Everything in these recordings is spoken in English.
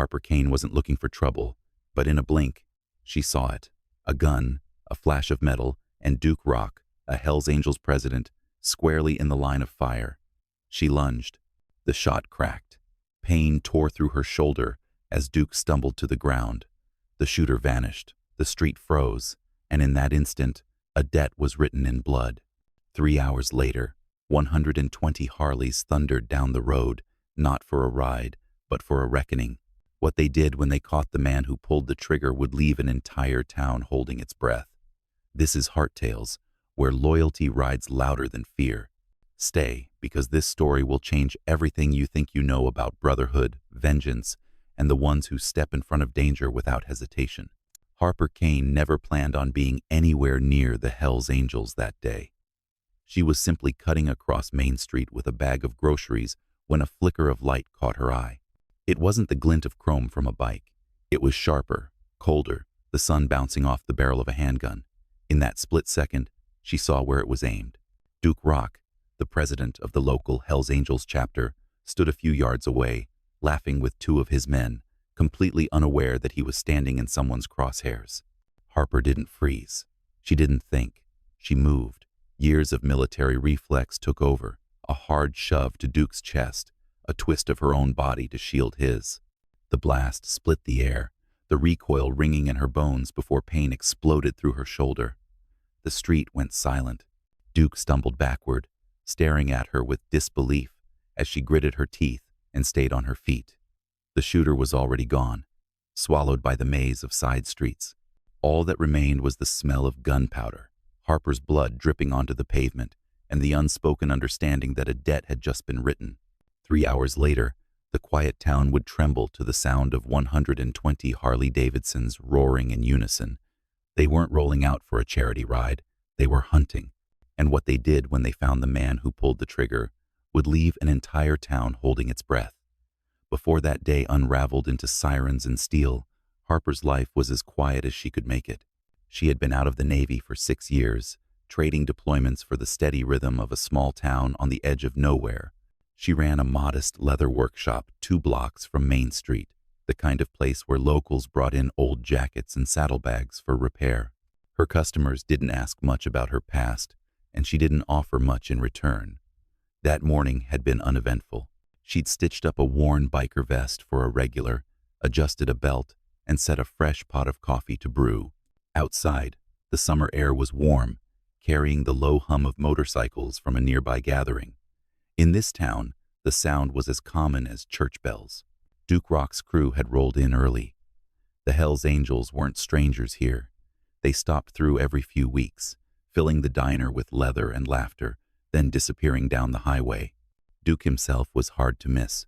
Harper Kane wasn't looking for trouble, but in a blink, she saw it. A gun, a flash of metal, and Duke Rock, a Hells Angels president, squarely in the line of fire. She lunged. The shot cracked. Pain tore through her shoulder as Duke stumbled to the ground. The shooter vanished. The street froze, and in that instant, a debt was written in blood. 3 hours later, 120 Harleys thundered down the road, not for a ride, but for a reckoning. What they did when they caught the man who pulled the trigger would leave an entire town holding its breath. This is Heart Tales, where loyalty rides louder than fear. Stay, because this story will change everything you think you know about brotherhood, vengeance, and the ones who step in front of danger without hesitation. Harper Kane never planned on being anywhere near the Hells Angels that day. She was simply cutting across Main Street with a bag of groceries when a flicker of light caught her eye. It wasn't the glint of chrome from a bike. It was sharper, colder, the sun bouncing off the barrel of a handgun. In that split second, she saw where it was aimed. Duke Rock, the president of the local Hells Angels chapter, stood a few yards away, laughing with 2 of his men, completely unaware that he was standing in someone's crosshairs. Harper didn't freeze. She didn't think. She moved. Years of military reflex took over, a hard shove to Duke's chest, a twist of her own body to shield his. The blast split the air, the recoil ringing in her bones before pain exploded through her shoulder. The street went silent. Duke stumbled backward, staring at her with disbelief as she gritted her teeth and stayed on her feet. The shooter was already gone, swallowed by the maze of side streets. All that remained was the smell of gunpowder, Harper's blood dripping onto the pavement, and the unspoken understanding that a debt had just been written. 3 hours later, the quiet town would tremble to the sound of 120 Harley-Davidsons roaring in unison. They weren't rolling out for a charity ride, they were hunting, and what they did when they found the man who pulled the trigger would leave an entire town holding its breath. Before that day unraveled into sirens and steel, Harper's life was as quiet as she could make it. She had been out of the Navy for 6 years, trading deployments for the steady rhythm of a small town on the edge of nowhere. She ran a modest leather workshop 2 blocks from Main Street, the kind of place where locals brought in old jackets and saddlebags for repair. Her customers didn't ask much about her past, and she didn't offer much in return. That morning had been uneventful. She'd stitched up a worn biker vest for a regular, adjusted a belt, and set a fresh pot of coffee to brew. Outside, the summer air was warm, carrying the low hum of motorcycles from a nearby gathering. In this town, the sound was as common as church bells. Duke Rock's crew had rolled in early. The Hells Angels weren't strangers here. They stopped through every few weeks, filling the diner with leather and laughter, then disappearing down the highway. Duke himself was hard to miss.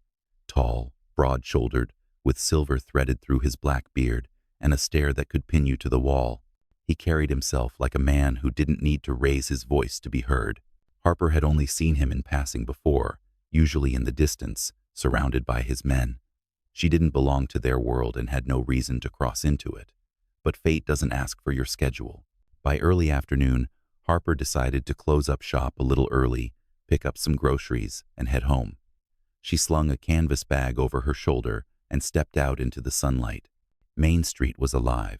Tall, broad-shouldered, with silver threaded through his black beard and a stare that could pin you to the wall. He carried himself like a man who didn't need to raise his voice to be heard. Harper had only seen him in passing before, usually in the distance, surrounded by his men. She didn't belong to their world and had no reason to cross into it. But fate doesn't ask for your schedule. By early afternoon, Harper decided to close up shop a little early, pick up some groceries, and head home. She slung a canvas bag over her shoulder and stepped out into the sunlight. Main Street was alive.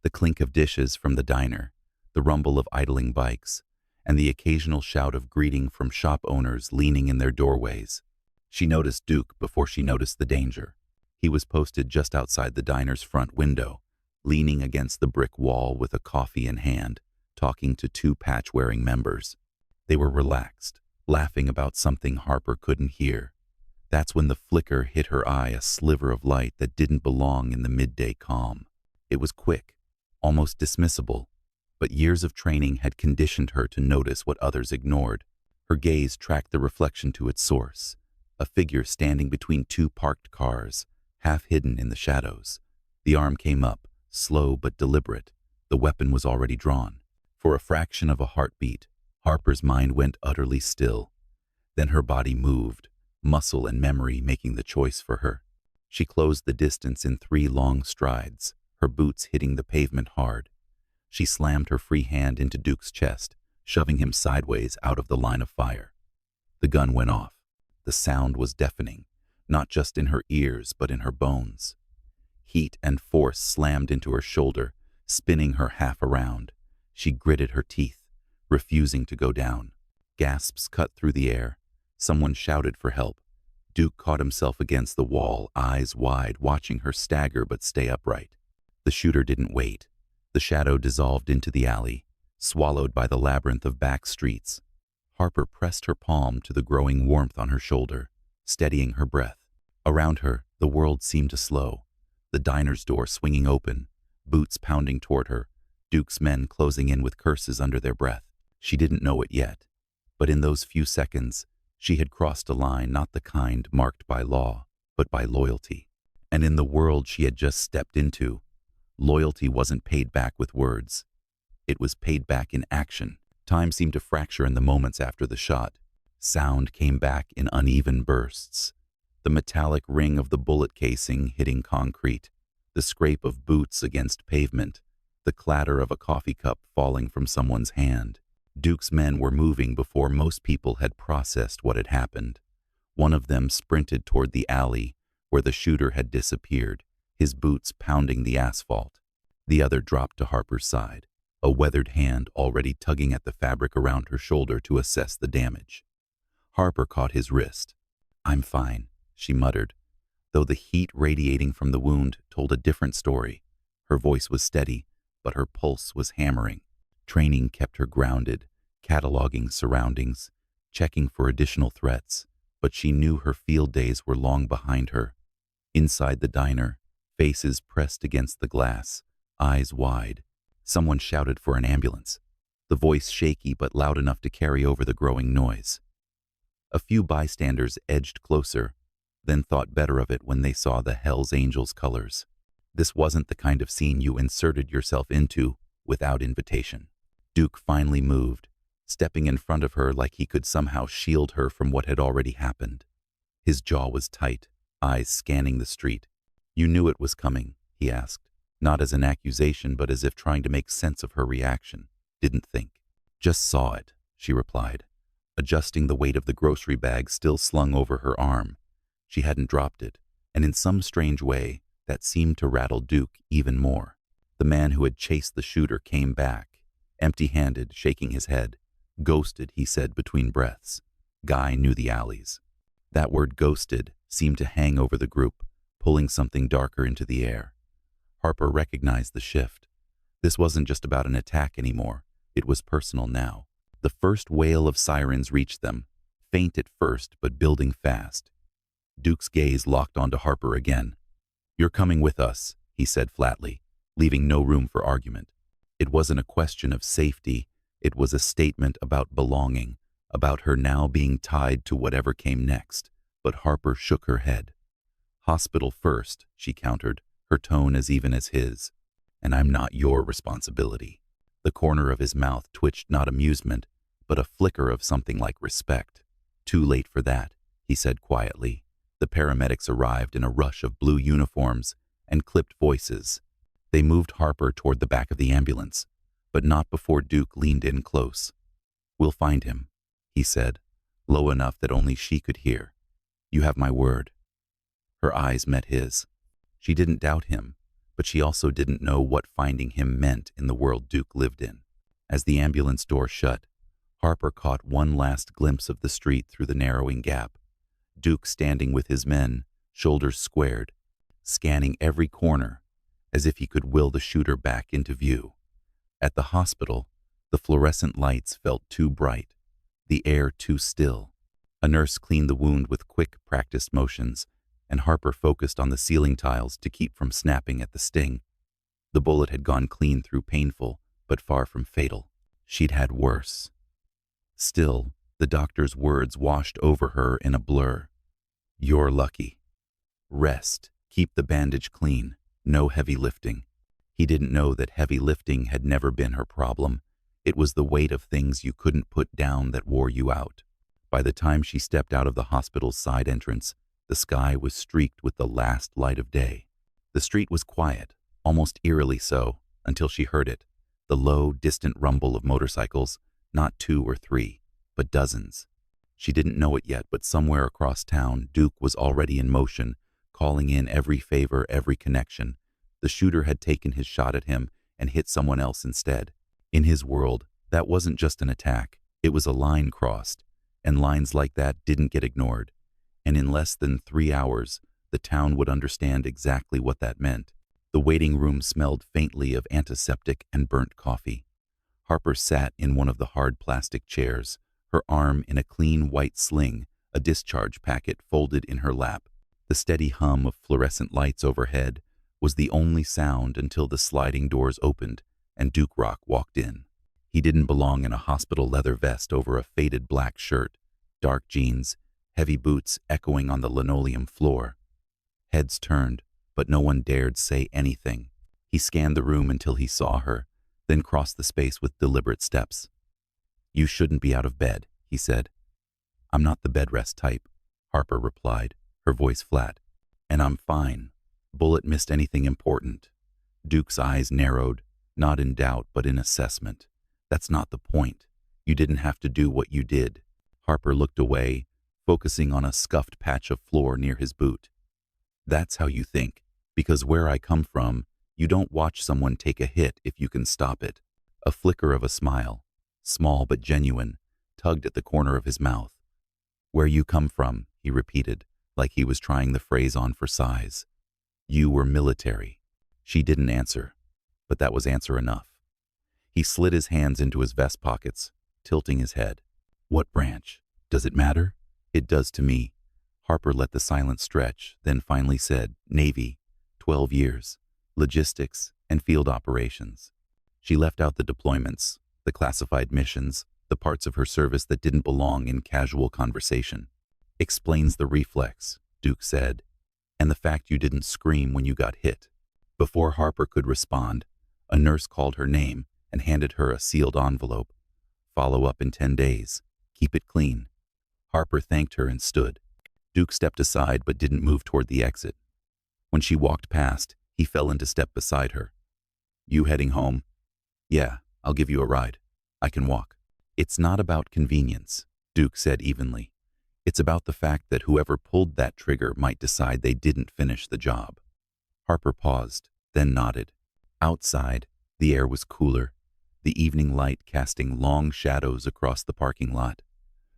The clink of dishes from the diner, the rumble of idling bikes, and the occasional shout of greeting from shop owners leaning in their doorways. She noticed Duke before she noticed the danger. He was posted just outside the diner's front window, leaning against the brick wall with a coffee in hand, talking to 2 patch-wearing members. They were relaxed, laughing about something Harper couldn't hear. That's when the flicker hit her eye, a sliver of light that didn't belong in the midday calm. It was quick, almost dismissible, but years of training had conditioned her to notice what others ignored. Her gaze tracked the reflection to its source, a figure standing between 2 parked cars, half hidden in the shadows. The arm came up, slow but deliberate. The weapon was already drawn. For a fraction of a heartbeat, Harper's mind went utterly still. Then her body moved, muscle and memory making the choice for her. She closed the distance in 3 long strides, her boots hitting the pavement hard. She slammed her free hand into Duke's chest, shoving him sideways out of the line of fire. The gun went off. The sound was deafening, not just in her ears but in her bones. Heat and force slammed into her shoulder, spinning her half around. She gritted her teeth, refusing to go down. Gasps cut through the air. Someone shouted for help. Duke caught himself against the wall, eyes wide, watching her stagger but stay upright. The shooter didn't wait. The shadow dissolved into the alley, swallowed by the labyrinth of back streets. Harper pressed her palm to the growing warmth on her shoulder, steadying her breath. Around her, the world seemed to slow. The diner's door swinging open, boots pounding toward her, Duke's men closing in with curses under their breath. She didn't know it yet, but in those few seconds, she had crossed a line not the kind marked by law, but by loyalty. And in the world she had just stepped into, loyalty wasn't paid back with words. It was paid back in action. Time seemed to fracture in the moments after the shot. Sound came back in uneven bursts. The metallic ring of the bullet casing hitting concrete, the scrape of boots against pavement, the clatter of a coffee cup falling from someone's hand. Duke's men were moving before most people had processed what had happened. One of them sprinted toward the alley where the shooter had disappeared, his boots pounding the asphalt. The other dropped to Harper's side, a weathered hand already tugging at the fabric around her shoulder to assess the damage. Harper caught his wrist. "I'm fine," she muttered, though the heat radiating from the wound told a different story. Her voice was steady, but her pulse was hammering. Training kept her grounded, cataloging surroundings, checking for additional threats, but she knew her field days were long behind her. Inside the diner, faces pressed against the glass, eyes wide, someone shouted for an ambulance, the voice shaky but loud enough to carry over the growing noise. A few bystanders edged closer, then thought better of it when they saw the Hells Angels colors. This wasn't the kind of scene you inserted yourself into without invitation. Duke finally moved, stepping in front of her like he could somehow shield her from what had already happened. His jaw was tight, eyes scanning the street. "You knew it was coming?" he asked, not as an accusation but as if trying to make sense of her reaction. "Didn't think." "Just saw it," she replied, adjusting the weight of the grocery bag still slung over her arm. She hadn't dropped it, and in some strange way, that seemed to rattle Duke even more. The man who had chased the shooter came back, empty-handed, shaking his head. "Ghosted," he said between breaths. Guy knew the alleys. That word "ghosted" seemed to hang over the group, pulling something darker into the air. Harper recognized the shift. This wasn't just about an attack anymore. It was personal now. The first wail of sirens reached them, faint at first but building fast. Duke's gaze locked onto Harper again. "You're coming with us," he said flatly, leaving no room for argument. It wasn't a question of safety. It was a statement about belonging, about her now being tied to whatever came next. But Harper shook her head. "Hospital first," she countered, her tone as even as his. "And I'm not your responsibility." The corner of his mouth twitched not amusement, but a flicker of something like respect. "Too late for that," he said quietly. The paramedics arrived in a rush of blue uniforms and clipped voices. They moved Harper toward the back of the ambulance, but not before Duke leaned in close. "We'll find him," he said, low enough that only she could hear. "You have my word." Her eyes met his. She didn't doubt him, but she also didn't know what finding him meant in the world Duke lived in. As the ambulance door shut, Harper caught one last glimpse of the street through the narrowing gap. Duke standing with his men, shoulders squared, scanning every corner, as if he could will the shooter back into view. At the hospital, the fluorescent lights felt too bright, the air too still. A nurse cleaned the wound with quick, practiced motions, and Harper focused on the ceiling tiles to keep from snapping at the sting. The bullet had gone clean through, painful, but far from fatal. She'd had worse. Still, the doctor's words washed over her in a blur. "You're lucky. Rest, keep the bandage clean, no heavy lifting." He didn't know that heavy lifting had never been her problem. It was the weight of things you couldn't put down that wore you out. By the time she stepped out of the hospital's side entrance, the sky was streaked with the last light of day. The street was quiet, almost eerily so, until she heard it, the low, distant rumble of motorcycles, not 2 or 3, but dozens. She didn't know it yet, but somewhere across town, Duke was already in motion, calling in every favor, every connection, The shooter had taken his shot at him and hit someone else instead. In his world, that wasn't just an attack, it was a line crossed, and lines like that didn't get ignored. And in less than 3 hours, the town would understand exactly what that meant. The waiting room smelled faintly of antiseptic and burnt coffee. Harper sat in one of the hard plastic chairs, her arm in a clean white sling, a discharge packet folded in her lap. The steady hum of fluorescent lights overhead was the only sound until the sliding doors opened and Duke Rock walked in. He didn't belong in a hospital leather vest over a faded black shirt, dark jeans, heavy boots echoing on the linoleum floor. Heads turned, but no one dared say anything. He scanned the room until he saw her, then crossed the space with deliberate steps. "You shouldn't be out of bed," he said. "I'm not the bed rest type," Harper replied, her voice flat. "And I'm fine. Bullet missed anything important." Duke's eyes narrowed, not in doubt but in assessment. "That's not the point. You didn't have to do what you did." Harper looked away, focusing on a scuffed patch of floor near his boot. "That's how you think, because where I come from, you don't watch someone take a hit if you can stop it." A flicker of a smile, small but genuine, tugged at the corner of his mouth. "Where you come from," he repeated, like he was trying the phrase on for size. "You were military." She didn't answer, but that was answer enough. He slid his hands into his vest pockets, tilting his head. "What branch? Does it matter?" "It does to me." Harper let the silence stretch, then finally said, "Navy, 12 years, logistics and field operations." She left out the deployments, the classified missions, the parts of her service that didn't belong in casual conversation. "Explains the reflex," Duke said, "and the fact you didn't scream when you got hit." Before Harper could respond, a nurse called her name and handed her a sealed envelope. "Follow up in 10 days. Keep it clean." Harper thanked her and stood. Duke stepped aside but didn't move toward the exit. When she walked past, he fell into step beside her. "You heading home?" "Yeah, I'll give you a ride. I can walk." "It's not about convenience," Duke said evenly. "It's about the fact that whoever pulled that trigger might decide they didn't finish the job." Harper paused, then nodded. Outside, the air was cooler, the evening light casting long shadows across the parking lot.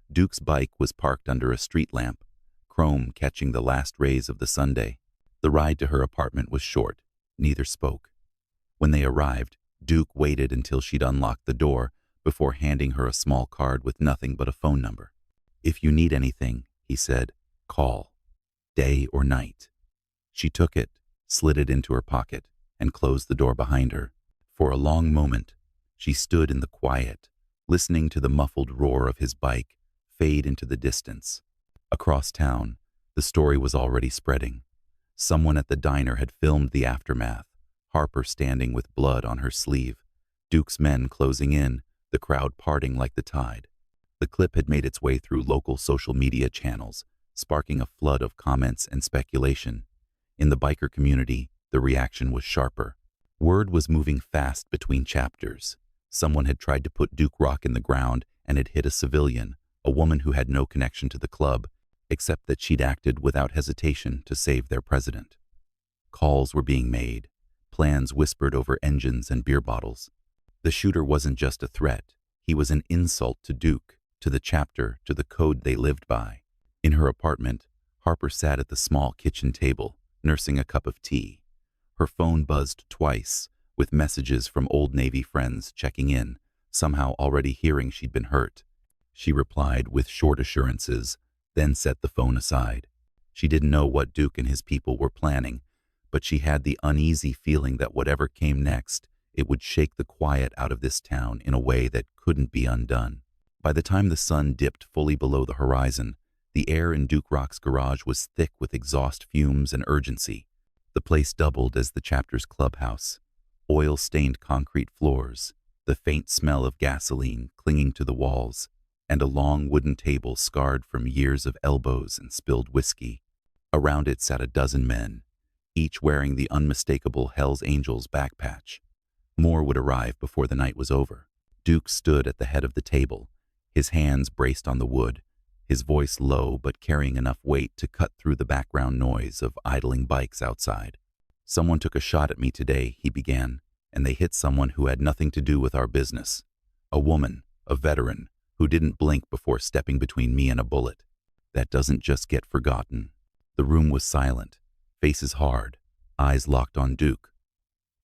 Duke's bike was parked under a street lamp, chrome catching the last rays of the Sunday. The ride to her apartment was short. Neither spoke. When they arrived, Duke waited until she'd unlocked the door before handing her a small card with nothing but a phone number. "If you need anything," he said, "call, day or night." She took it, slid it into her pocket, and closed the door behind her. For a long moment, she stood in the quiet, listening to the muffled roar of his bike fade into the distance. Across town, the story was already spreading. Someone at the diner had filmed the aftermath, Harper standing with blood on her sleeve, Duke's men closing in, the crowd parting like the tide. The clip had made its way through local social media channels, sparking a flood of comments and speculation. In the biker community, the reaction was sharper. Word was moving fast between chapters. Someone had tried to put Duke Rock in the ground and had hit a civilian, a woman who had no connection to the club, except that she'd acted without hesitation to save their president. Calls were being made, plans whispered over engines and beer bottles. The shooter wasn't just a threat, he was an insult to Duke, to the chapter, to the code they lived by. In her apartment, Harper sat at the small kitchen table, nursing a cup of tea. Her phone buzzed twice, with messages from old Navy friends checking in, somehow already hearing she'd been hurt. She replied with short assurances, then set the phone aside. She didn't know what Duke and his people were planning, but she had the uneasy feeling that whatever came next, it would shake the quiet out of this town in a way that couldn't be undone. By the time the sun dipped fully below the horizon, the air in Duke Rock's garage was thick with exhaust fumes and urgency. The place doubled as the chapter's clubhouse. Oil-stained concrete floors, the faint smell of gasoline clinging to the walls, and a long wooden table scarred from years of elbows and spilled whiskey. Around it sat a dozen men, each wearing the unmistakable Hell's Angels backpatch. More would arrive before the night was over. Duke stood at the head of the table, his hands braced on the wood, his voice low but carrying enough weight to cut through the background noise of idling bikes outside. "Someone took a shot at me today," he began, "and they hit someone who had nothing to do with our business. A woman, a veteran, who didn't blink before stepping between me and a bullet. That doesn't just get forgotten." The room was silent, faces hard, eyes locked on Duke.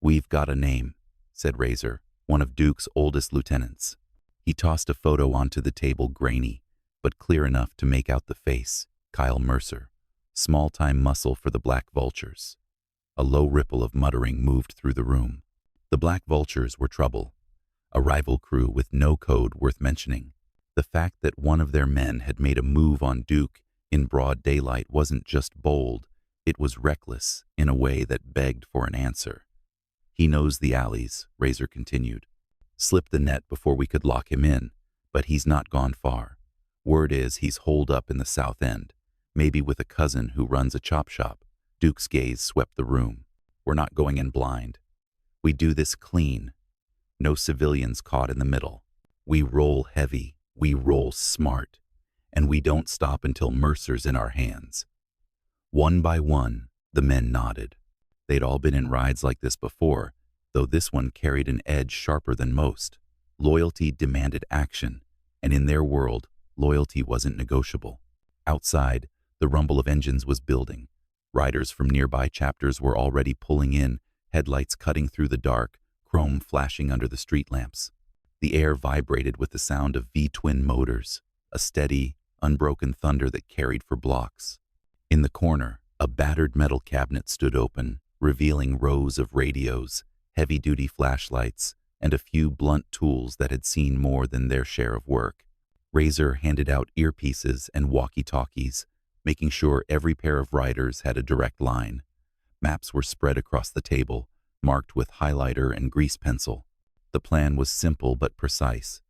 "We've got a name," said Razor, one of Duke's oldest lieutenants. He tossed a photo onto the table, grainy, but clear enough to make out the face. Kyle Mercer, small-time muscle for the Black Vultures. A low ripple of muttering moved through the room. The Black Vultures were trouble, a rival crew with no code worth mentioning. The fact that one of their men had made a move on Duke in broad daylight wasn't just bold, it was reckless in a way that begged for an answer. "He knows the alleys," Razor continued. "Slipped the net before we could lock him in, but he's not gone far. Word is he's holed up in the South End, maybe with a cousin who runs a chop shop." Duke's gaze swept the room. "We're not going in blind. We do this clean. No civilians caught in the middle. We roll heavy, we roll smart, and we don't stop until Mercer's in our hands." One by one, the men nodded. They'd all been in rides like this before, though this one carried an edge sharper than most. Loyalty demanded action, and in their world, loyalty wasn't negotiable. Outside, the rumble of engines was building. Riders from nearby chapters were already pulling in, headlights cutting through the dark, chrome flashing under the street lamps. The air vibrated with the sound of V-twin motors, a steady, unbroken thunder that carried for blocks. In the corner, a battered metal cabinet stood open, revealing rows of radios, heavy-duty flashlights, and a few blunt tools that had seen more than their share of work. Razor handed out earpieces and walkie-talkies, making sure every pair of riders had a direct line. Maps were spread across the table, marked with highlighter and grease pencil. The plan was simple but precise.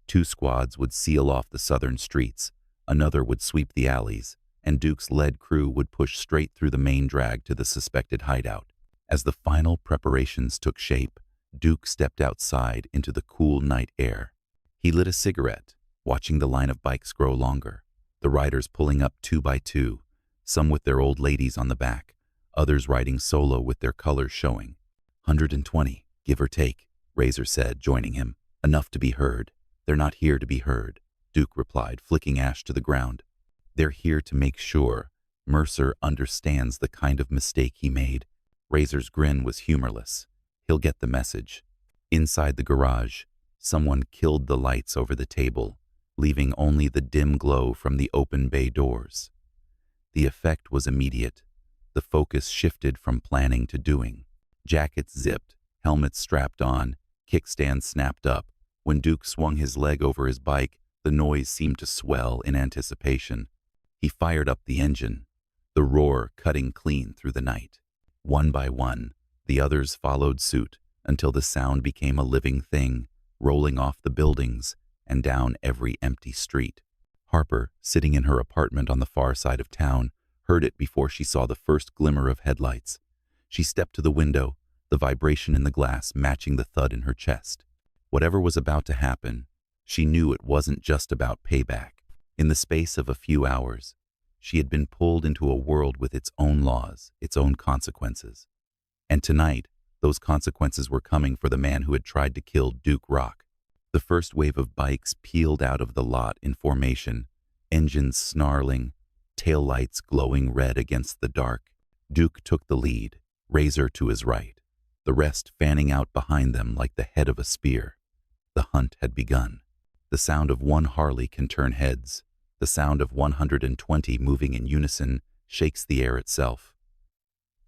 2 squads would seal off the southern streets, another would sweep the alleys, and Duke's lead crew would push straight through the main drag to the suspected hideout. As the final preparations took shape, Duke stepped outside into the cool night air. He lit a cigarette, watching the line of bikes grow longer, the riders pulling up 2 by 2, some with their old ladies on the back, others riding solo with their colors showing. 120, give or take, Razor said, joining him. "Enough to be heard." "They're not here to be heard," Duke replied, flicking ash to the ground. "They're here to make sure Mercer understands the kind of mistake he made." Razor's grin was humorless. "He'll get the message." Inside the garage, someone killed the lights over the table, leaving only the dim glow from the open bay doors. The effect was immediate. The focus shifted from planning to doing. Jackets zipped, helmets strapped on, kickstands snapped up. When Duke swung his leg over his bike, the noise seemed to swell in anticipation. He fired up the engine, the roar cutting clean through the night. One by one, the others followed suit until the sound became a living thing, rolling off the buildings and down every empty street. Harper, sitting in her apartment on the far side of town, heard it before she saw the first glimmer of headlights. She stepped to the window, the vibration in the glass matching the thud in her chest. Whatever was about to happen, she knew it wasn't just about payback. In the space of a few hours, she had been pulled into a world with its own laws, its own consequences. And tonight, those consequences were coming for the man who had tried to kill Duke Rock. The first wave of bikes peeled out of the lot in formation, engines snarling, taillights glowing red against the dark. Duke took the lead, Razor to his right, the rest fanning out behind them like the head of a spear. The hunt had begun. The sound of one Harley can turn heads. The sound of 120 moving in unison shakes the air itself.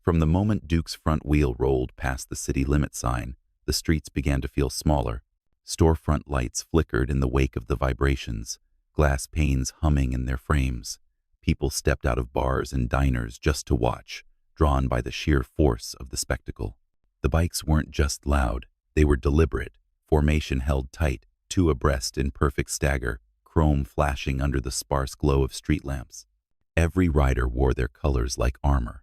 From the moment Duke's front wheel rolled past the city limit sign, the streets began to feel smaller. Storefront lights flickered in the wake of the vibrations, glass panes humming in their frames. People stepped out of bars and diners just to watch, drawn by the sheer force of the spectacle. The bikes weren't just loud, they were deliberate, formation held tight, 2 abreast in perfect stagger, chrome flashing under the sparse glow of street lamps. Every rider wore their colors like armor,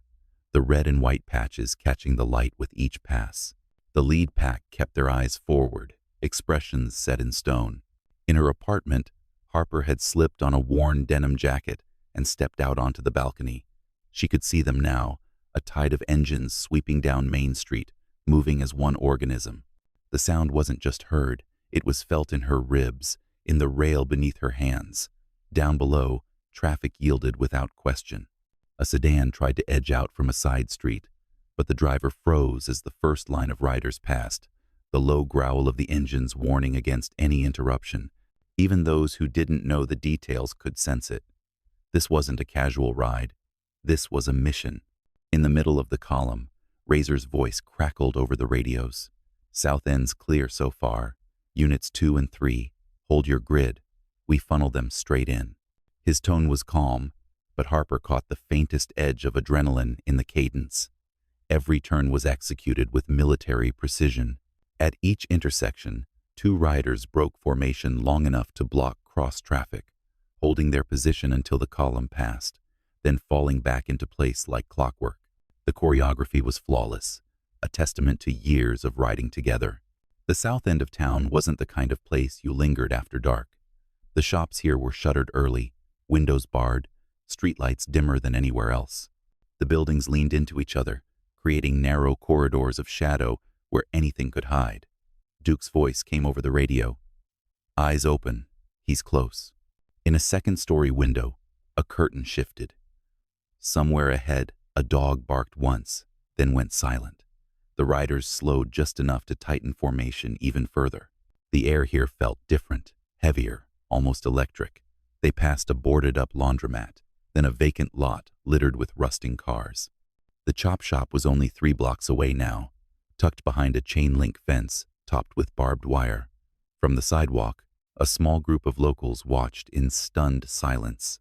the red and white patches catching the light with each pass. The lead pack kept their eyes forward, expressions set in stone. In her apartment, Harper had slipped on a worn denim jacket and stepped out onto the balcony. She could see them now, a tide of engines sweeping down Main Street, moving as one organism. The sound wasn't just heard, it was felt in her ribs, in the rail beneath her hands. Down below, traffic yielded without question. A sedan tried to edge out from a side street, but the driver froze as the first line of riders passed, the low growl of the engines warning against any interruption. Even those who didn't know the details could sense it. This wasn't a casual ride. This was a mission. In the middle of the column, Razor's voice crackled over the radios. South End's clear so far. Units 2 and 3, hold your grid. We funnel them straight in. His tone was calm, but Harper caught the faintest edge of adrenaline in the cadence. Every turn was executed with military precision. At each intersection, 2 riders broke formation long enough to block cross-traffic, holding their position until the column passed, then falling back into place like clockwork. The choreography was flawless, a testament to years of riding together. The south end of town wasn't the kind of place you lingered after dark. The shops here were shuttered early, windows barred, streetlights dimmer than anywhere else. The buildings leaned into each other, creating narrow corridors of shadow where anything could hide. Duke's voice came over the radio. Eyes open, he's close. In a second-story window, a curtain shifted. Somewhere ahead, a dog barked once, then went silent. The riders slowed just enough to tighten formation even further. The air here felt different, heavier, almost electric. They passed a boarded-up laundromat, then a vacant lot littered with rusting cars. The chop shop was only 3 blocks away now, tucked behind a chain-link fence topped with barbed wire. From the sidewalk, a small group of locals watched in stunned silence.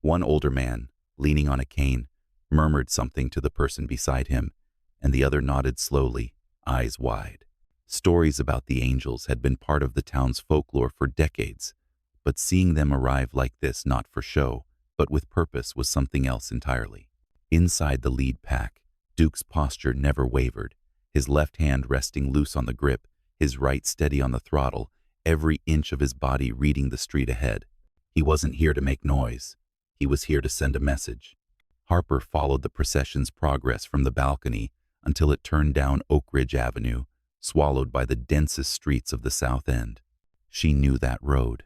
One older man, leaning on a cane, murmured something to the person beside him, and the other nodded slowly, eyes wide. Stories about the angels had been part of the town's folklore for decades, but seeing them arrive like this not for show, but with purpose was something else entirely. Inside the lead pack, Duke's posture never wavered, his left hand resting loose on the grip, his right steady on the throttle, every inch of his body reading the street ahead. He wasn't here to make noise. He was here to send a message. Harper followed the procession's progress from the balcony until it turned down Oak Ridge Avenue, swallowed by the densest streets of the South End. She knew that road.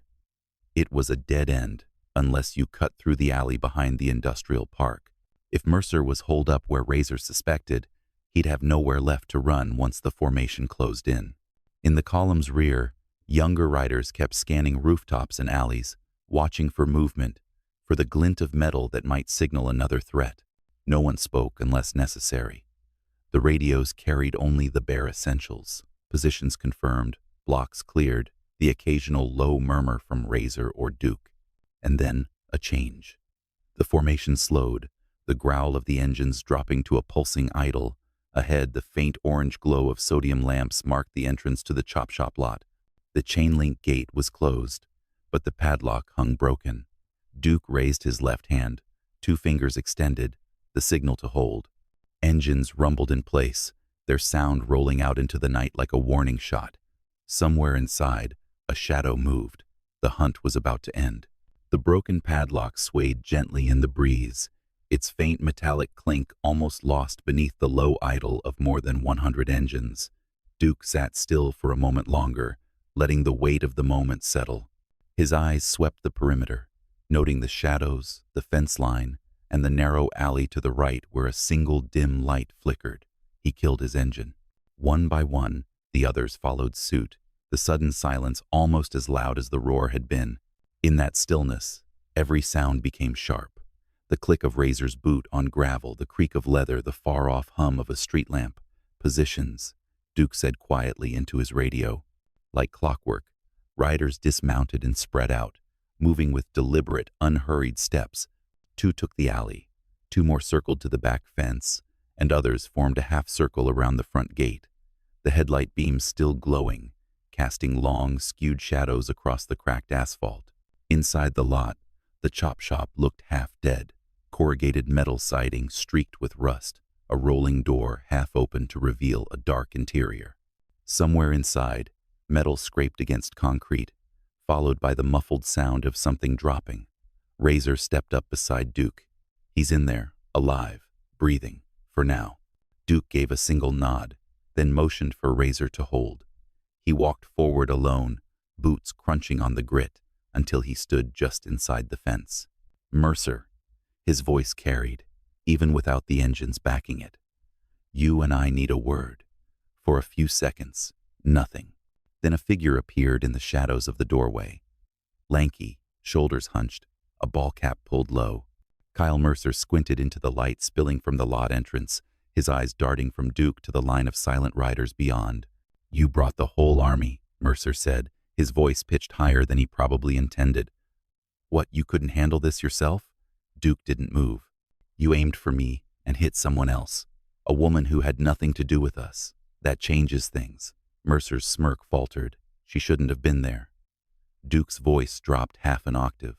It was a dead end unless you cut through the alley behind the industrial park. If Mercer was holed up where Razor suspected, he'd have nowhere left to run once the formation closed in. In the column's rear, younger riders kept scanning rooftops and alleys, watching for movement, for the glint of metal that might signal another threat. No one spoke unless necessary. The radios carried only the bare essentials, positions confirmed, blocks cleared, the occasional low murmur from Razor or Duke. And then a change. The formation slowed, the growl of the engines dropping to a pulsing idle. Ahead, the faint orange glow of sodium lamps marked the entrance to the chop shop lot. The chain-link gate was closed, but the padlock hung broken. Duke raised his left hand, 2 fingers extended, the signal to hold. Engines rumbled in place, their sound rolling out into the night like a warning shot. Somewhere inside, a shadow moved. The hunt was about to end. The broken padlock swayed gently in the breeze, its faint metallic clink almost lost beneath the low idle of more than 100 engines. Duke sat still for a moment longer, letting the weight of the moment settle. His eyes swept the perimeter, noting the shadows, the fence line, and the narrow alley to the right where a single dim light flickered. He killed his engine. One by one, the others followed suit, the sudden silence almost as loud as the roar had been. In that stillness, every sound became sharp. The click of Razor's boot on gravel, the creak of leather, the far-off hum of a street lamp. Positions, Duke said quietly into his radio. Like clockwork, riders dismounted and spread out, moving with deliberate, unhurried steps. 2 took the alley, 2 more circled to the back fence, and others formed a half circle around the front gate, the headlight beams still glowing, casting long, skewed shadows across the cracked asphalt. Inside the lot, the chop shop looked half dead. Corrugated metal siding streaked with rust, a rolling door half open to reveal a dark interior. Somewhere inside, metal scraped against concrete, followed by the muffled sound of something dropping. Razor stepped up beside Duke. He's in there, alive, breathing, For now. Duke gave a single nod, then motioned for Razor to hold. He walked forward alone, boots crunching on the grit, until he stood just inside the fence. Mercer. His voice carried, even without the engines backing it. You and I need a word. For a few seconds, nothing. Then a figure appeared in the shadows of the doorway. Lanky, shoulders hunched, a ball cap pulled low. Kyle Mercer squinted into the light spilling from the lot entrance, his eyes darting from Duke to the line of silent riders beyond. You brought the whole army, Mercer said, his voice pitched higher than he probably intended. What, you couldn't handle this yourself? Duke didn't move. You aimed for me and hit someone else, a woman who had nothing to do with us. That changes things. Mercer's smirk faltered. She shouldn't have been there. Duke's voice dropped half an octave.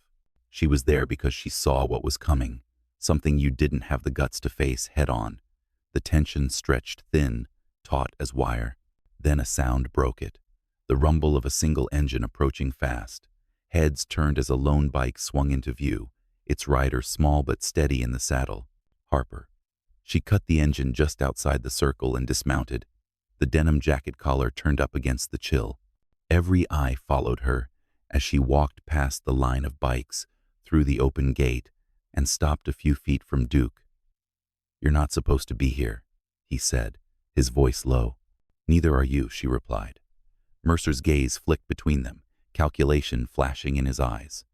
She was there because she saw what was coming, something you didn't have the guts to face head on. The tension stretched thin, taut as wire. Then a sound broke it, the rumble of a single engine approaching fast. Heads turned as a lone bike swung into view, its rider small but steady in the saddle. Harper. She cut the engine just outside the circle and dismounted. The denim jacket collar turned up against the chill. Every eye followed her as she walked past the line of bikes, through the open gate, and stopped a few feet from Duke. You're not supposed to be here, he said, his voice low. Neither are you, she replied. Mercer's gaze flicked between them, calculation flashing in his eyes.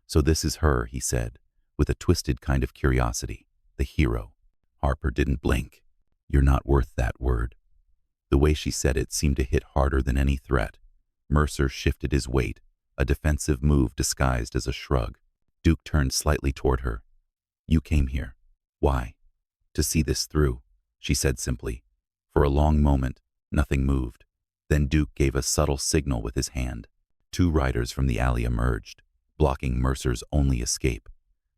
So this is her, he said, with a twisted kind of curiosity, the hero. Harper didn't blink. You're not worth that word. The way she said it seemed to hit harder than any threat. Mercer shifted his weight, a defensive move disguised as a shrug. Duke turned slightly toward her. You came here. Why? To see this through, she said simply. For a long moment, nothing moved. Then Duke gave a subtle signal with his hand. Two riders from the alley emerged, blocking Mercer's only escape.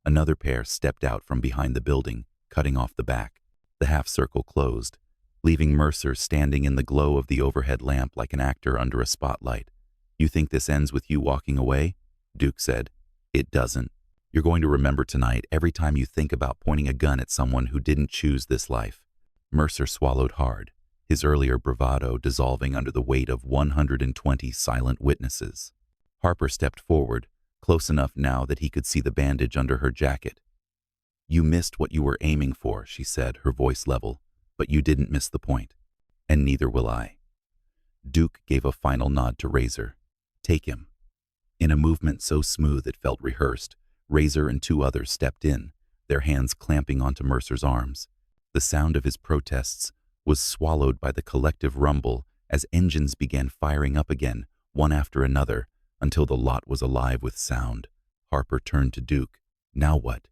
Another pair stepped out from behind the building, cutting off the back. The half-circle closed, leaving Mercer standing in the glow of the overhead lamp like an actor under a spotlight. You think this ends with you walking away? Duke said. It doesn't. You're going to remember tonight every time you think about pointing a gun at someone who didn't choose this life. Mercer swallowed hard, his earlier bravado dissolving under the weight of 120 silent witnesses. Harper stepped forward, close enough now that he could see the bandage under her jacket. You missed what you were aiming for, she said, her voice level, but you didn't miss the point. And neither will I. Duke gave a final nod to Razor. Take him. In a movement so smooth it felt rehearsed, Razor and two others stepped in, their hands clamping onto Mercer's arms. The sound of his protests was swallowed by the collective rumble as engines began firing up again, one after another, until the lot was alive with sound. Harper turned to Duke. Now what?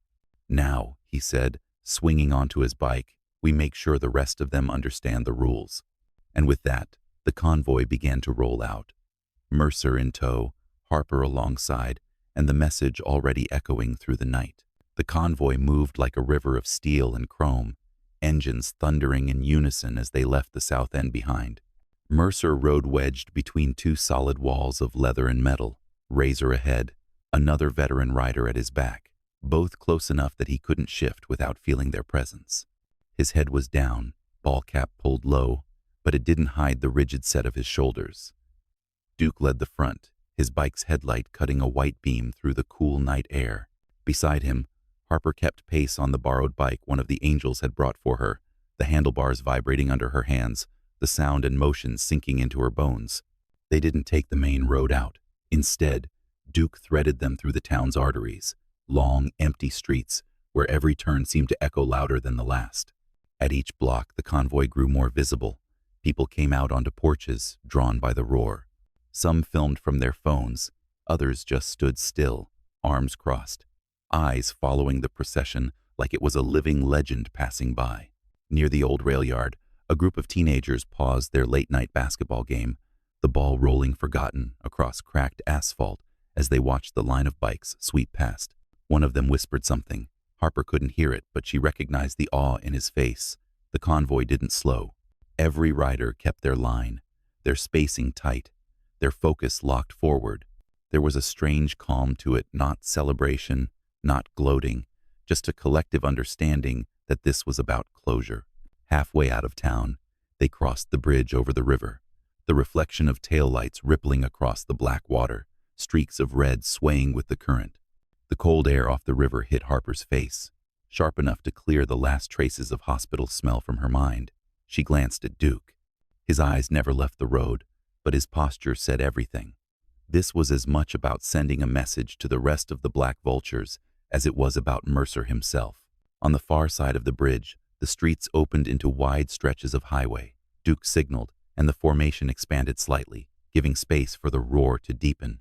Now, he said, swinging onto his bike, we make sure the rest of them understand the rules. And with that, the convoy began to roll out. Mercer in tow, Harper alongside, and the message already echoing through the night. The convoy moved like a river of steel and chrome, engines thundering in unison as they left the south end behind. Mercer rode wedged between two solid walls of leather and metal, Razor ahead, another veteran rider at his back, both close enough that he couldn't shift without feeling their presence. His head was down, ball cap pulled low, but it didn't hide the rigid set of his shoulders. Duke led the front, his bike's headlight cutting a white beam through the cool night air. Beside him, Harper kept pace on the borrowed bike one of the angels had brought for her, the handlebars vibrating under her hands, the sound and motion sinking into her bones. They didn't take the main road out. Instead, Duke threaded them through the town's arteries, long, empty streets where every turn seemed to echo louder than the last. At each block, the convoy grew more visible. People came out onto porches, drawn by the roar. Some filmed from their phones, others just stood still, arms crossed, eyes following the procession like it was a living legend passing by. Near the old rail yard, a group of teenagers paused their late-night basketball game, the ball rolling forgotten across cracked asphalt as they watched the line of bikes sweep past. One of them whispered something. Harper couldn't hear it, but she recognized the awe in his face. The convoy didn't slow. Every rider kept their line, their spacing tight, their focus locked forward. There was a strange calm to it, not celebration, not gloating, just a collective understanding that this was about closure. Halfway out of town, they crossed the bridge over the river, the reflection of taillights rippling across the black water, streaks of red swaying with the current. The cold air off the river hit Harper's face, sharp enough to clear the last traces of hospital smell from her mind. She glanced at Duke. His eyes never left the road, but his posture said everything. This was as much about sending a message to the rest of the black vultures as it was about Mercer himself. On the far side of the bridge, the streets opened into wide stretches of highway. Duke signaled, and the formation expanded slightly, giving space for the roar to deepen.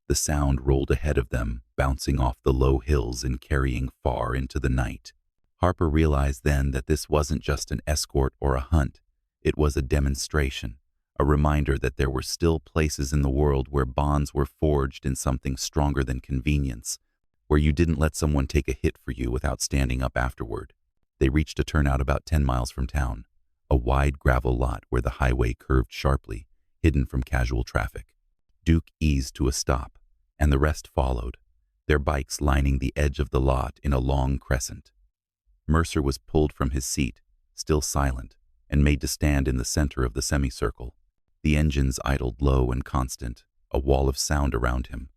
The sound rolled ahead of them, bouncing off the low hills and carrying far into the night. Harper realized then that this wasn't just an escort or a hunt. It was a demonstration, a reminder that there were still places in the world where bonds were forged in something stronger than convenience, where you didn't let someone take a hit for you without standing up afterward. They reached a turnout about 10 miles from town, a wide gravel lot where the highway curved sharply, hidden from casual traffic. Duke eased to a stop, and the rest followed, their bikes lining the edge of the lot in a long crescent. Mercer was pulled from his seat, still silent, and made to stand in the center of the semicircle. The engines idled low and constant, a wall of sound around him.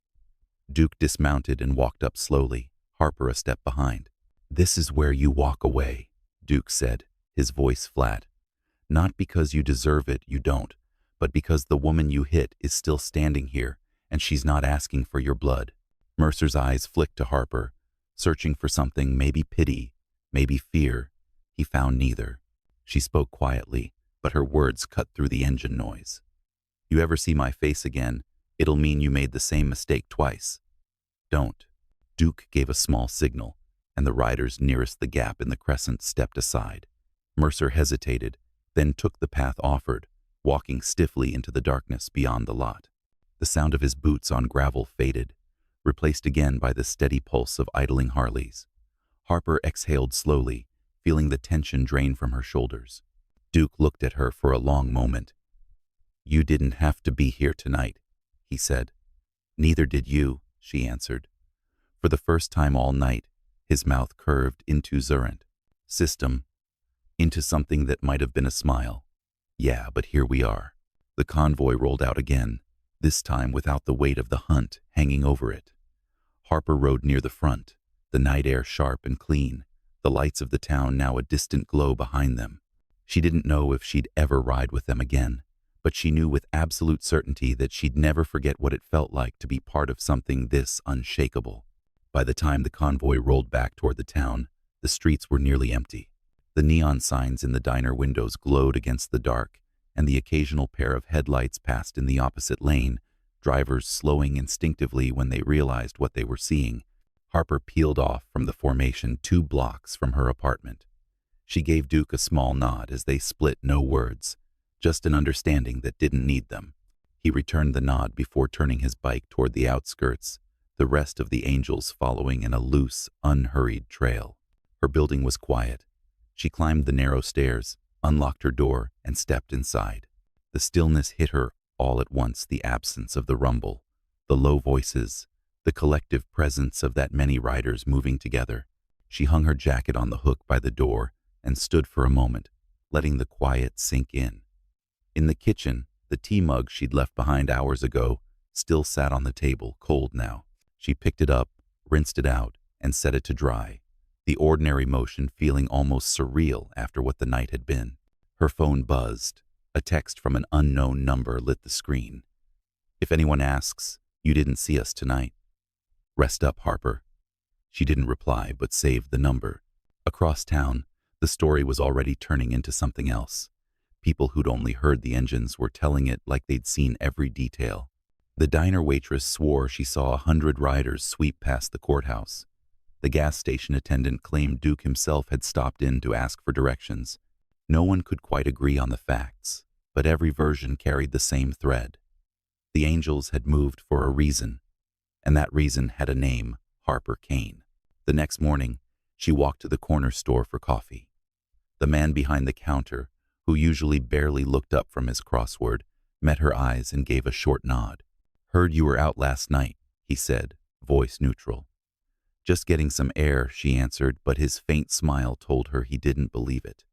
Duke dismounted and walked up slowly, Harper a step behind. "This is where you walk away," Duke said, his voice flat. "Not because you deserve it, you don't, but because the woman you hit is still standing here, and she's not asking for your blood." Mercer's eyes flicked to Harper, searching for something, maybe pity, maybe fear. He found neither. She spoke quietly, but her words cut through the engine noise. "You ever see my face again, it'll mean you made the same mistake twice. Don't." Duke gave a small signal, and the riders nearest the gap in the crescent stepped aside. Mercer hesitated, then took the path offered, walking stiffly into the darkness beyond the lot. The sound of his boots on gravel faded, replaced again by the steady pulse of idling Harleys. Harper exhaled slowly, feeling the tension drain from her shoulders. Duke looked at her for a long moment. "You didn't have to be here tonight," he said. "Neither did you," she answered. For the first time all night, his mouth curved into Zurant. System. Into something that might have been a smile. "Yeah, but here we are." The convoy rolled out again, this time without the weight of the hunt hanging over it. Harper rode near the front, the night air sharp and clean, the lights of the town now a distant glow behind them. She didn't know if she'd ever ride with them again, but she knew with absolute certainty that she'd never forget what it felt like to be part of something this unshakable. By the time the convoy rolled back toward the town, the streets were nearly empty. The neon signs in the diner windows glowed against the dark, and the occasional pair of headlights passed in the opposite lane, drivers slowing instinctively when they realized what they were seeing. Harper peeled off from the formation 2 blocks from her apartment. She gave Duke a small nod as they split no words, just an understanding that didn't need them. He returned the nod before turning his bike toward the outskirts, the rest of the angels following in a loose, unhurried trail. Her building was quiet. She climbed the narrow stairs, unlocked her door, and stepped inside. The stillness hit her all at once, the absence of the rumble, the low voices, the collective presence of that many riders moving together. She hung her jacket on the hook by the door and stood for a moment, letting the quiet sink in. In the kitchen, the tea mug she'd left behind hours ago still sat on the table, cold now. She picked it up, rinsed it out, and set it to dry, the ordinary motion feeling almost surreal after what the night had been. Her phone buzzed. A text from an unknown number lit the screen. "If anyone asks, you didn't see us tonight. Rest up, Harper." She didn't reply, but saved the number. Across town, the story was already turning into something else. People who'd only heard the engines were telling it like they'd seen every detail. The diner waitress swore she saw 100 riders sweep past the courthouse. The gas station attendant claimed Duke himself had stopped in to ask for directions. No one could quite agree on the facts, but every version carried the same thread. The angels had moved for a reason, and that reason had a name: Harper Kane. The next morning, she walked to the corner store for coffee. The man behind the counter, who usually barely looked up from his crossword, met her eyes and gave a short nod. "Heard you were out last night," he said, voice neutral. "Just getting some air," she answered, but his faint smile told her he didn't believe it.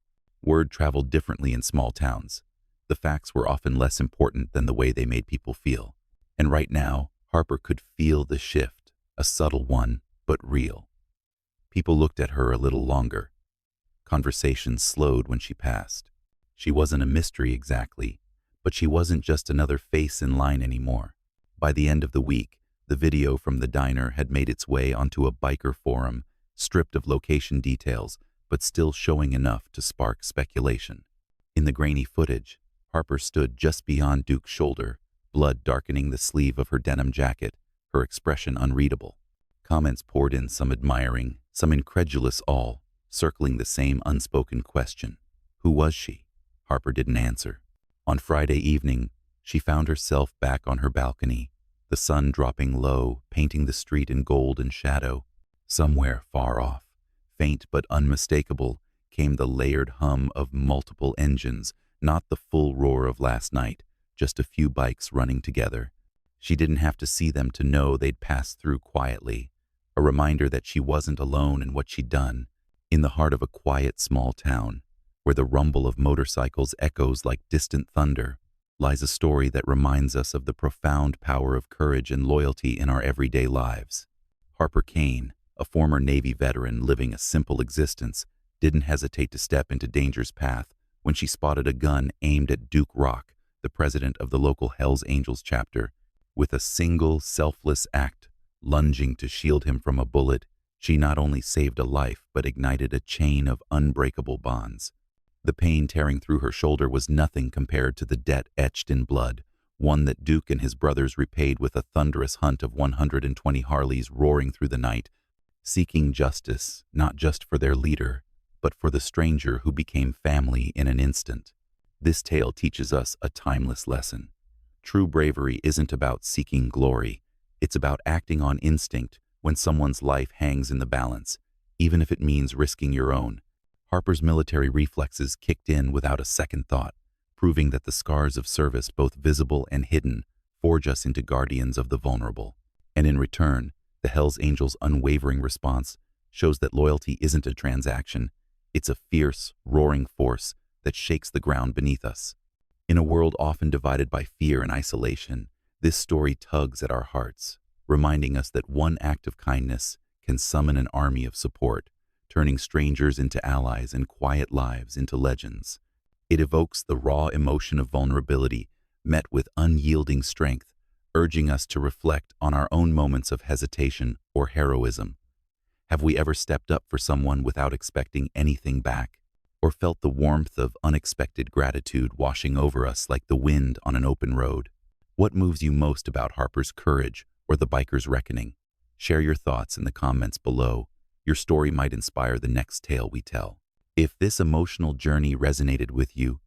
Word traveled differently in small towns. The facts were often less important than the way they made people feel. And right now, Harper could feel the shift, a subtle one, but real. People looked at her a little longer. Conversations slowed when she passed. She wasn't a mystery exactly, but she wasn't just another face in line anymore. By the end of the week, the video from the diner had made its way onto a biker forum, stripped of location details, but still showing enough to spark speculation. In the grainy footage, Harper stood just beyond Duke's shoulder, blood darkening the sleeve of her denim jacket, her expression unreadable. Comments poured in, some admiring, some incredulous, all circling the same unspoken question. Who was she? Harper didn't answer. On Friday evening, she found herself back on her balcony, the sun dropping low, painting the street in gold and shadow. Somewhere far off, faint but unmistakable, came the layered hum of multiple engines, not the full roar of last night, just a few bikes running together. She didn't have to see them to know they'd passed through quietly, a reminder that she wasn't alone in what she'd done. In the heart of a quiet small town, where the rumble of motorcycles echoes like distant thunder, lies a story that reminds us of the profound power of courage and loyalty in our everyday lives. Harper Kane, a former Navy veteran living a simple existence, didn't hesitate to step into danger's path when she spotted a gun aimed at Duke Rock, the president of the local Hells Angels chapter. With a single, selfless act, lunging to shield him from a bullet, she not only saved a life but ignited a chain of unbreakable bonds. The pain tearing through her shoulder was nothing compared to the debt etched in blood, one that Duke and his brothers repaid with a thunderous hunt of 120 Harleys roaring through the night, seeking justice not just for their leader, but for the stranger who became family in an instant. This tale teaches us a timeless lesson. True bravery isn't about seeking glory. It's about acting on instinct when someone's life hangs in the balance, even if it means risking your own. Harper's military reflexes kicked in without a second thought, proving that the scars of service, both visible and hidden, forge us into guardians of the vulnerable. And in return, the Hells Angels' unwavering response shows that loyalty isn't a transaction. It's a fierce, roaring force that shakes the ground beneath us. In a world often divided by fear and isolation, this story tugs at our hearts, reminding us that one act of kindness can summon an army of support, turning strangers into allies and quiet lives into legends. It evokes the raw emotion of vulnerability met with unyielding strength, urging us to reflect on our own moments of hesitation or heroism. Have we ever stepped up for someone without expecting anything back, or felt the warmth of unexpected gratitude washing over us like the wind on an open road? What moves you most about Harper's courage or the biker's reckoning? Share your thoughts in the comments below. Your story might inspire the next tale we tell. If this emotional journey resonated with you,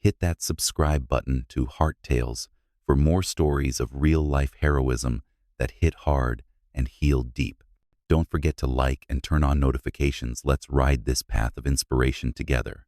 hit that subscribe button to Heart Tales for more stories of real-life heroism that hit hard and heal deep. Don't forget to like and turn on notifications. Let's ride this path of inspiration together.